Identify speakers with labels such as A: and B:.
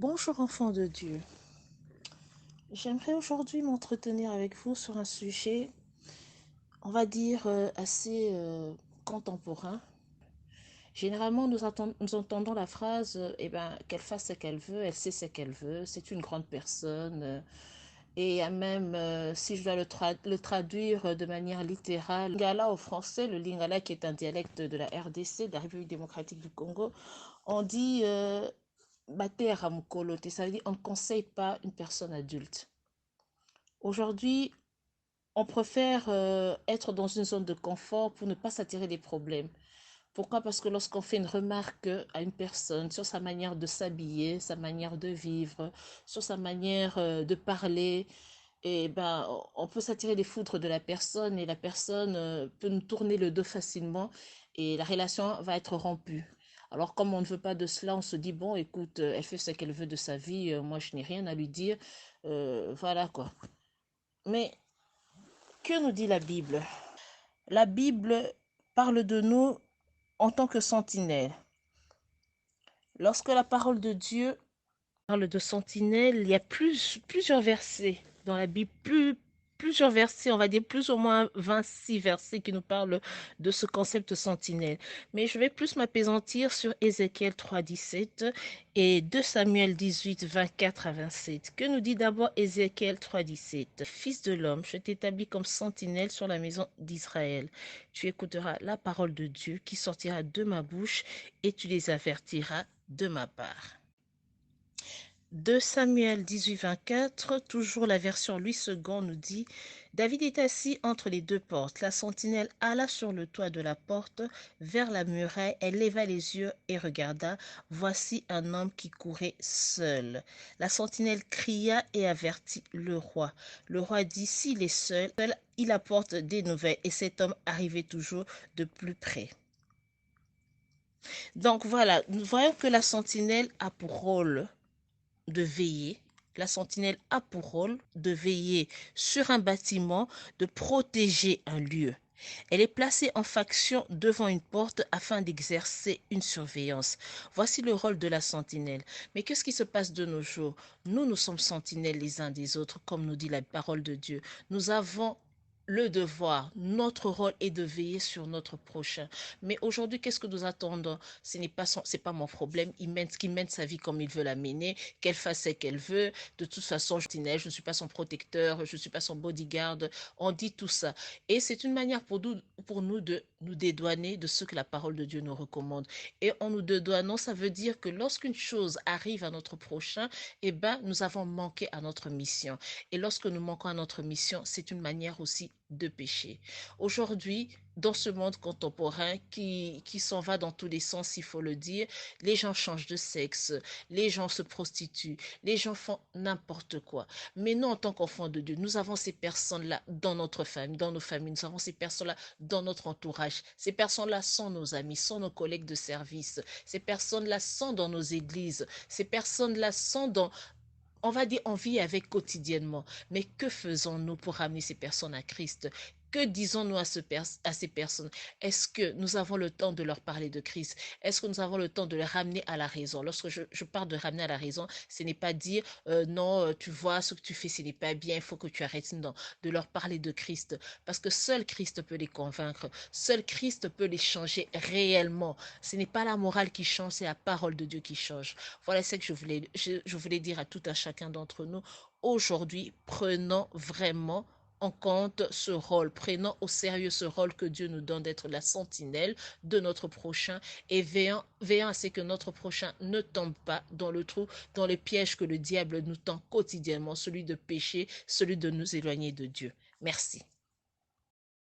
A: Bonjour enfants de Dieu, j'aimerais aujourd'hui m'entretenir avec vous sur un sujet, on va dire, assez contemporain. Généralement, nous entendons la phrase, qu'elle fasse ce qu'elle veut, elle sait ce qu'elle veut, c'est une grande personne. Et même, si je dois le traduire de manière littérale, le lingala au français, le lingala qui est un dialecte de la RDC, de la République démocratique du Congo, on dit Bater à Mukolote, ça veut dire on ne conseille pas une personne adulte. Aujourd'hui, on préfère être dans une zone de confort pour ne pas s'attirer des problèmes. Pourquoi? Parce que lorsqu'on fait une remarque à une personne sur sa manière de s'habiller, sa manière de vivre, sur sa manière de parler, on peut s'attirer des foudres de la personne et la personne peut nous tourner le dos facilement et la relation va être rompue. Alors, comme on ne veut pas de cela, on se dit, bon, écoute, elle fait ce qu'elle veut de sa vie, moi, je n'ai rien à lui dire. Voilà quoi. Mais que nous dit la Bible? La Bible parle de nous en tant que sentinelles. Lorsque la parole de Dieu parle de sentinelle, il y a plusieurs versets dans la Bible, plusieurs versets, on va dire plus ou moins 26 versets qui nous parlent de ce concept sentinelle. Mais je vais plus m'appesantir sur Ézéchiel 3, 17 et 2 Samuel 18, 24 à 27. Que nous dit d'abord Ézéchiel 3, 17? Fils de l'homme, je t'établis comme sentinelle sur la maison d'Israël. Tu écouteras la parole de Dieu qui sortira de ma bouche et tu les avertiras de ma part. 2 Samuel 18, 24, toujours la version Louis II nous dit « David est assis entre les deux portes. La sentinelle alla sur le toit de la porte vers la muraille. Elle leva les yeux et regarda. Voici un homme qui courait seul. La sentinelle cria et avertit le roi. Le roi dit « S'il est seul, il apporte des nouvelles. » Et cet homme arrivait toujours de plus près. Donc voilà, nous voyons que la sentinelle a pour rôle de veiller. La sentinelle a pour rôle de veiller sur un bâtiment, de protéger un lieu. Elle est placée en faction devant une porte afin d'exercer une surveillance. Voici le rôle de la sentinelle. Mais qu'est-ce qui se passe de nos jours? Nous sommes sentinelles les uns des autres, comme nous dit la parole de Dieu. Nous avons le devoir, notre rôle est de veiller sur notre prochain. Mais aujourd'hui, qu'est-ce que nous attendons? C'est pas mon problème. Qu'il mène sa vie comme il veut la mener, qu'elle fasse ce qu'elle veut. De toute façon, je ne suis pas son protecteur, je ne suis pas son bodyguard. On dit tout ça. Et c'est une manière pour nous de nous dédouaner de ce que la parole de Dieu nous recommande. Et en nous dédouanant, ça veut dire que lorsqu'une chose arrive à notre prochain, nous avons manqué à notre mission. Et lorsque nous manquons à notre mission, c'est une manière aussi de pécher. Aujourd'hui, dans ce monde contemporain qui s'en va dans tous les sens, il faut le dire, les gens changent de sexe, les gens se prostituent, les gens font n'importe quoi. Mais nous, en tant qu'enfants de Dieu, nous avons ces personnes-là dans notre famille, dans nos familles, nous avons ces personnes-là dans notre entourage. Ces personnes-là sont nos amis, sont nos collègues de service. Ces personnes-là sont dans nos églises. Ces personnes-là sont dans, on va dire, on vit avec quotidiennement. Mais que faisons-nous pour ramener ces personnes à Christ? Que disons-nous à ces personnes? Est-ce que nous avons le temps de leur parler de Christ? Est-ce que nous avons le temps de les ramener à la raison? Lorsque je parle de ramener à la raison, ce n'est pas dire non, tu vois, ce que tu fais, ce n'est pas bien, il faut que tu arrêtes. Non, de leur parler de Christ. Parce que seul Christ peut les convaincre. Seul Christ peut les changer réellement. Ce n'est pas la morale qui change, c'est la parole de Dieu qui change. Voilà ce que je voulais dire à tout un chacun d'entre nous. Aujourd'hui, prenons vraiment en compte ce rôle, prenons au sérieux ce rôle que Dieu nous donne d'être la sentinelle de notre prochain et veillons à ce que notre prochain ne tombe pas dans le trou, dans le piège que le diable nous tend quotidiennement, celui de pécher, celui de nous éloigner de Dieu. Merci.